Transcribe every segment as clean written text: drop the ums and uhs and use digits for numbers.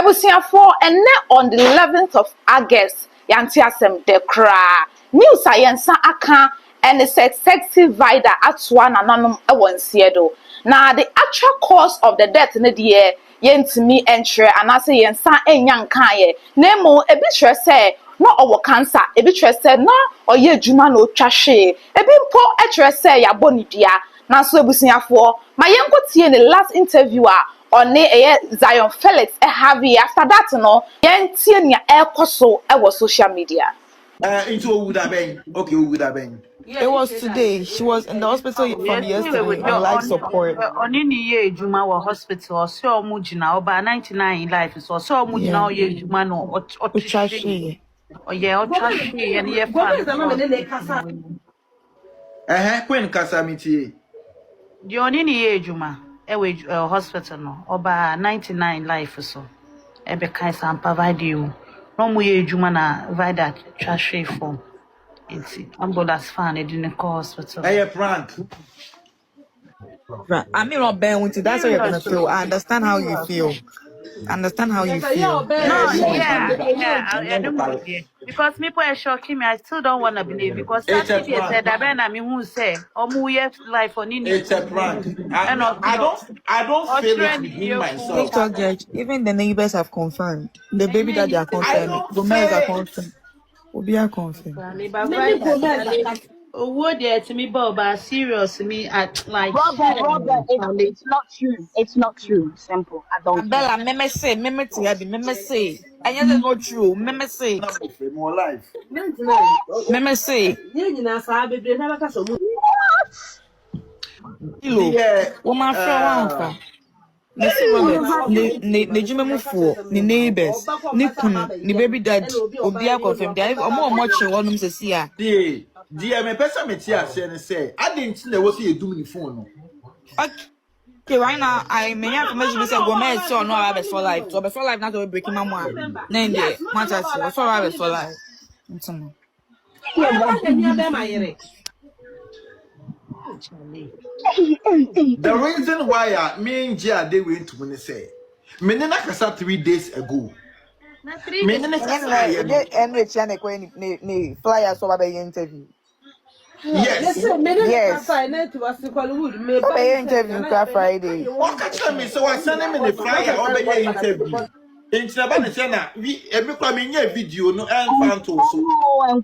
Ebusiafo ene on the 11th of August yanti asem de kra news ayensa aka and it's a sexy Vida atwa nananom ewonsie do na the actual cause of the death ne de yentimi entre anase yensa enyanka ye nemo ebi tre say no owo cancer ebi tre say no oye adwuma na otwahwe ebi mpo etre say yabonidua na so ebusiafo mayenkotie ne last interviewer on C0Felix Harvey. After that, no, yentie nia ekoso ewo social media. Into who would have been? Okay, who would have been? It was today. She was in the hospital from yesterday on life support. Oni ni ye ejuma wa hospital. So mujina oba 99 life. So mujina o ye ejuma no Otrashi. Oh yeah, otrashi and ye fan. When Casamity? The oni ni ye ejuma. Ewe hospital no oba 99 life so. Ebe kai sam provide you. No mu ye ejuma na Vida trash form. It's ambulance fan it didn't call hospital. Hey, prank. I'm not bad with it. That's how you're gonna feel. I understand how you feel. Understand how you feel. No, I don't believe. Because people are shocking me. I still don't want to believe because Saturday said that I mean who say we have life on in it's a prank. I don't feel it within myself. Judge, even the neighbors have confirmed. The baby that they are confirming. The males are confirmed. We are confirmed. Oh, there to me, Bob, serious me at like Robert, it's not true. It's not true. Simple. I don't. Bella, meme say. And it's not true. Meme say. More life. Meme say. Woman from ne jume for ni neighbors ni kunu ni baby dad obi a confirm dey omo watching one say see ah dear me person me tia say I didn't know what you do in phone no. Okay, right now I may have information say go me so no have for life so before life not to break my mom na dey match us so have for life ntomo the reason why me and Jia they went to me say me na kasa 3 days ago me na flyer so about interview. Yes. Interview Friday. What catch me so I send him in the flyer or the interview. In Chabana China, we every coming video no and fan to so. And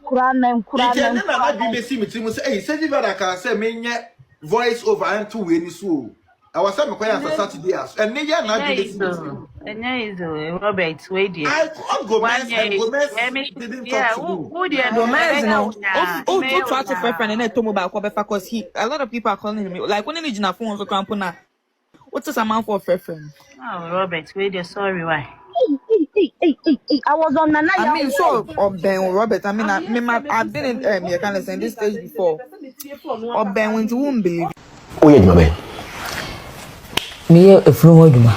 Then I be see me to say, say you better can say me voice over and two win so. I was saying for Saturday and they are not be so. And Robert wait there. I go Gomez didn't talk to you. Who the Gomez no. Oh, try to friend and then told me about because a lot of people are calling me like when you na phone so campuna. What's this amount for friend? Oh, Robert, wait there. Sorry, why? I was on Nana. I mean, so Ben Robert. I mean, I've been in you can listen this stage before. Or Ben went to womb baby. Oh yeah, my man. Me a flu aduma.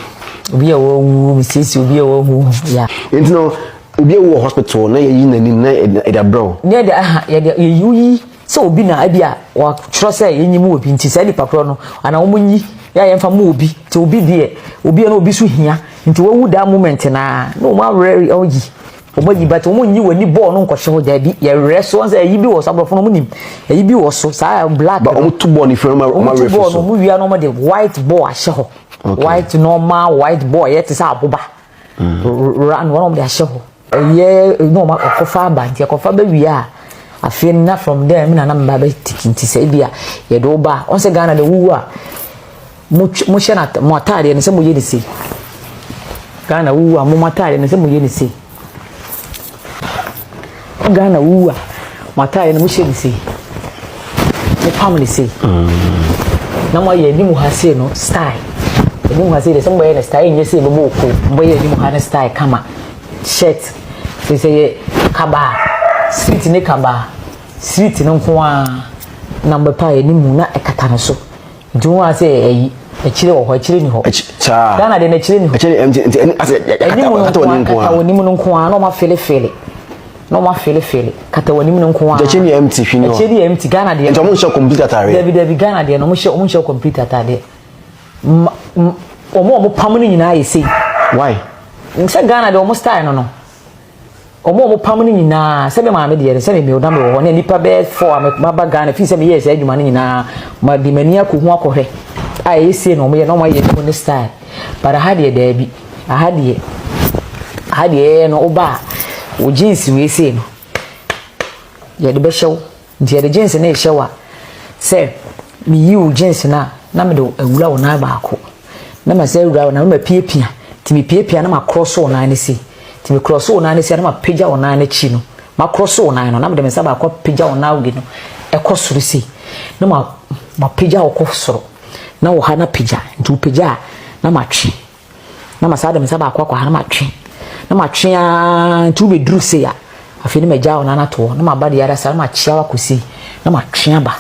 Obi a wo sisi obi a wo ya. Enti no obi a wo hospital na yi na ni na e da bro. Ne da ye yuyi so obi na abia wa tro say yenyimu obi nti say nipa kro no ana wo munyi ya yemfa mu obi ti obi de obi na obi so hia nti wo wu da moment na no ma rare ogi obaji but wo munyi wani ball no nkɔhye ho da bi ye rare so say yi bi wo sabrofo no munim yi bi wo so sa black but o tu ball ni firm ma refer so no mu wia no ma de white ball ahye ho. White normal white boy yet is aboba run one of the show yeah no ma kofa banti kofa be wi a afin na from there me na mba be tikinti say bia ye do ba on se Ghana de wu a mo she na mo tare ne se mo ye ni se Ghana wu a mo tare ne se mo ye ni se Ghana wu a mo tare ne mo she ni se mo family se na mo ye ni mo ha se no style. You have said somebody in a style, you say, Bobo, boy, you have a style, kama, shirt, they say, kaba, sweet in a kaba, sweet in a number pie, ni muna a catanaso. Do I say a chill or a chilling ho? Dana than a chilling, actually empty, and I said, I don't want no more feel. No more feel. Catawanimun Kwan, the chilly empty, chilly empty Ghana, the Tomusha computer, David Ghana, the Nomusha computer. Or more permanent in I say. Why? nse Ghana de almost style no omo pam ni nyina se be ma me de se me oda me wo na nipa be 4 ma ba Ghana fi se me yes adwuma ni nyina ma di mani akohu akohwe a yesi no mo ye no ma ye ni style para ha de da bi ha de no oba o jeans we se no ye de be hyew de de jeans na e hyewa se mi yi o jeans na me de awura wo na ba ako na ma se awura wo na ma piepia ti mi piepia na ma cross wo na ne si ti mi cross wo na ne si na ma pagya wo na ne chi no ma cross wo na no na me de me sa ba ko pagya wo na wo gi no e ko soro si na ma pagya wo ko soro na wo ha na pagya nti wo pagya na ma twi na ma sa de me sa ba ko ha na ma twi a nti wo be duru se ya afi ni me gya wo na to na ma ba de yara sa na ma chia wa kosi na ma twi aba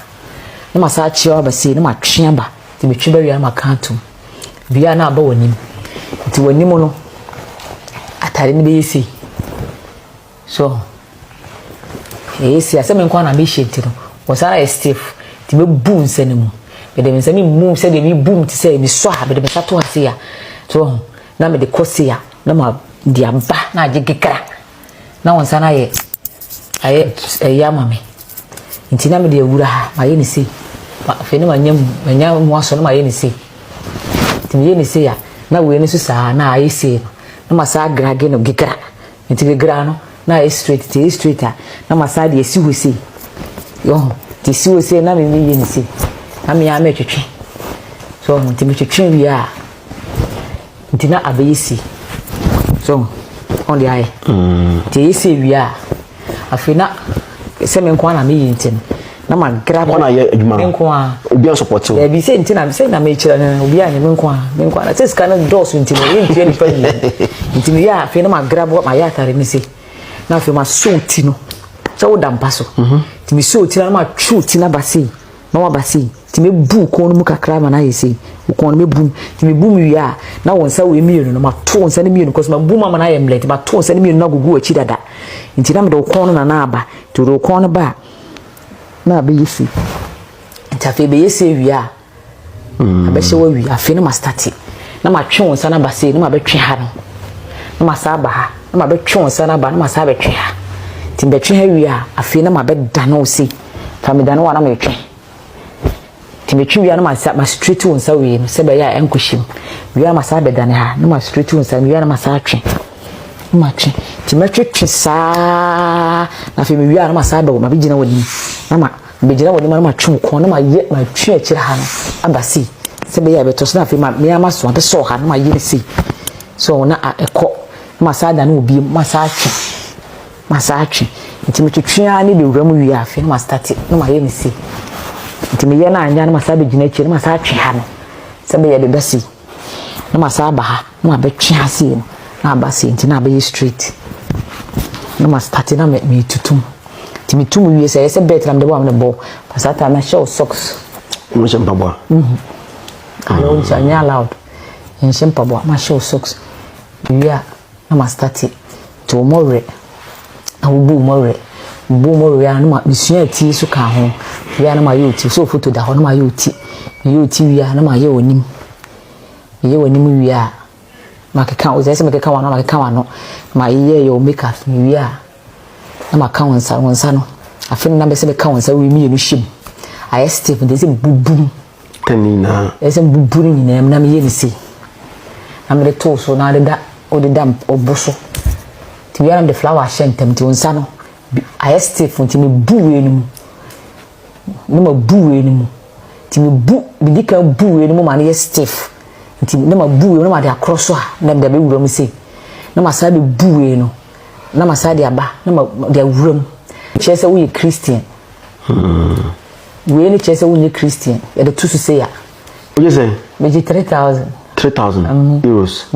na ma sa chia wa ba se na ma twi aba ti me twi ba wi na ma kantum bia na aba wonim nti wonim no atare ni be yesi so yesi asem nko na be shenti no wo sara stiff ti be boom senemu be de nsemi mum se de mi boom ti se mi so ha be de be sato ase ya so na me de kosi ya na ma di amba na age gekra na won sana ye aye ya mame nti na me de awura ha ma ye ni se ma fe ni ma nyam mu aso na ma ye ni se ti me ye ni se ya na we ni so sa na aye se na ma sa grage no gekra nti gekra no na aye straight na ma sa de esi hosi yo ti si hosi na me ye ni se na me ya me twetwe so nti me twetwe wi a nti na abayisi so on the eye ti esi wi a afina se me nko na me yi ntin na ma grab na ye adwuma nko a obi an support you e bi se ntin na me kira na obi a ne nko na se ska na dos ntin e ntin ni pa ntin ya afina ma grab ma ya tare ni se na afina ma so ti no so wo dampa so ti mi so ti na ma tru ti na basi na wa basi ti me bu ko no mu kakra ma na yesi ko no me bu ti me bu mi ya na won sa we mienu no ma to won sa ne mienu ko so ma bu ma na yemlet ma to won sa ne mienu na gugu achi dada nti na me do ko no na aba to do ko no ba na be yesi nti afi be yesi wi a abe hye wa wi afi na ma start na ma twe won sa na basi na ma be twe ha no na ma sa ba ha na ma be twe won sa na ba na ma sa be twe ha ti be twe ha wi a afi na ma be dana o si fa me dana wa na me twe timetwi wi na ma straight won sa we no se be ya enkohim wi na ma sa be dane ha na ma straight won sa wi na ma sa twe ma twe timetwi sa na fe me wi na ma sa be ma be gina woni na ma be gina woni ma twe ko na ma ye ma twe akira ha no abasi se be ya be to so na fe ma me ma so be so ha na ma ye si so na ekọ ma sa da na obi ma sa twe timetwi ani be wura mu wi afi na ma start na ma ye ni si nti me ye na anya na masabe gina chi na masa twe ha no sabe ye be si na masa ba ha na be twe ha si no na ba si nti na be straight na ma start na me tutum nti me tum wi se bet na me de bo am ne bo pasata na show socks mo se mpabo alo nti anya loud en se mpabo ma show socks wi a na ma start to more na wo bu more ya na ma bisua ti so ka ho ya na ma yoti so photo da ho na ma yoti ya na ma ye onim wi a ma keka o zese me keka wa no ma keka wa no ma ye yo makeup wi a na ma ka wonsa no afin na be se be ka wonsa wi mi ye no shim aye step de se bubu tanina ese bubu ni na me ye ni se na me to so na de da o de dam oboso ti wi a na de flower shentem ti wonsa no aye step nti me buwe ni mu na ma buwe ni mu ti me bu bidika buwe ni mu ma na ye stiff nti na ma buwe na ma de akroso a na de be wura mu se na ma sa de buwe no na ma sa de aba na ma de wura mu chese wo ye Christian we ni chese wo ye Christian e de tusu se ya what you say be 3,000 euros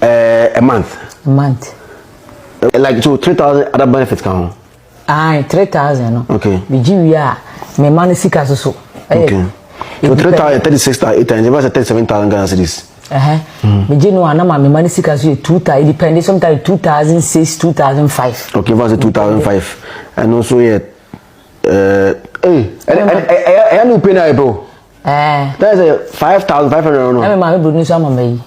a month like so 3,000 other benefits can 3,000 no okay be ji a me man sika so okay so 3,000 36,000 times about 37,000 Ghana cedis me ji no ana ma me man sika so 2,000 depending sometimes 2,006 2,005 okay was 2,005 and also yet I no pay na bro that's 5,500 no me ma me bro ni so am me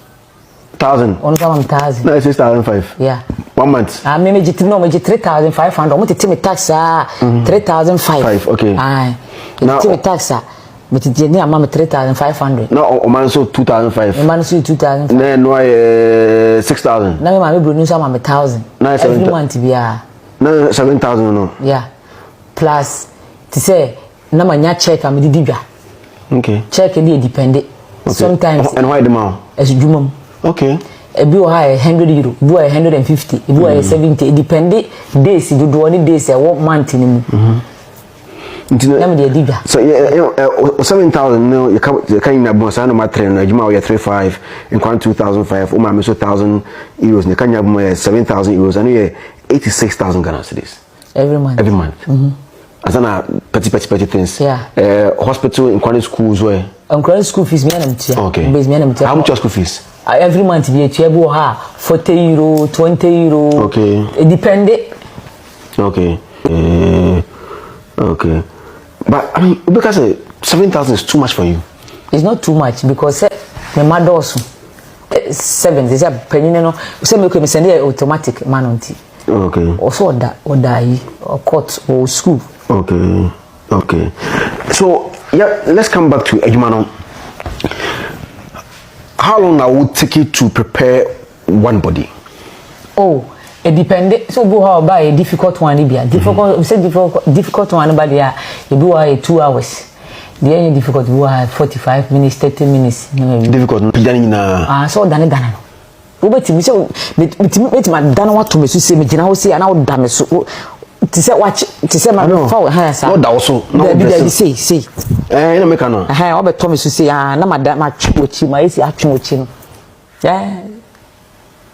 1,000. On 1,000. No, 6,500. Yeah. 1 month. I mean, no, 3,500. I'm going to take me tax. 3,500. Okay. Aye. Now, take me tax. But it's near Mamma 3,500. No, a man so 2,500. A man so 2,000. Then why 6,000? Now my Bruno some 1,000. Every month be no 7,000 no. Yeah. Plus to say na manya check am di bia. Okay. Check dey depend. Okay. Sometimes and why the amount? As jumam. Okay. E bi o high 100 euro, bi o 150, bi o 70. It depend days you do only days a one month ni mu. So yeah, 7,000 no you can na bon sa no matter no adwuma we 3,500 in 2,500 o ma me so 1,000 euros ne kan ya bo 7,000 euros and you 86,000 Ghana cedis every month. Every month. Asana petty things. Yeah. Hospital in quality schools where school fees me am tia. Okay. Base me am tia. How much your school fees? Every month be able ha 40 euro, 20 euro. Okay. It depend. Okay. Okay. But I mean, because 7,000 is too much for you. It's not too much because my mother also 7. They say penny no. Say me can send automatic man on tea. Okay. Also that or die or court or school. Okay. Okay. So yeah, let's come back to Ejumano. How long now would take it to prepare one body? Oh, it depends. So go how by a difficult one be difficult. We say difficult one but yeah, you do 2 hours. The only difficult we have 45 minutes, 30 minutes. Difficult. So done. Wobeti mi say beti ma dan wa to me so say me gina wo say na wo da me so ti say watch ti say ma fa ha sa no da wo so no be say na make no wo be to me so say na ma da ma twa chi ma isi atwa ochi no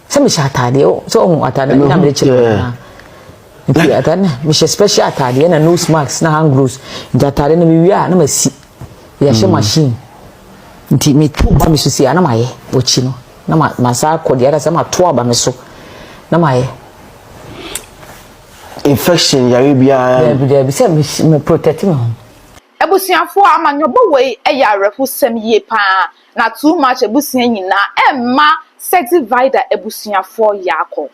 say me sha atade so hu atade na me chi nti atade me she special atade na nose mask na hand gloves nti atade na me wi na ma si ya she machine nti me tu ba me so say na ma ye ochi no na masa kodi ara sama to aba me so na maye infection ya bia be say me protect me ebusiafo amanyobo we eya refusem ye pa na too much ebusia nyina emma sexy vida ebusiafo yakọ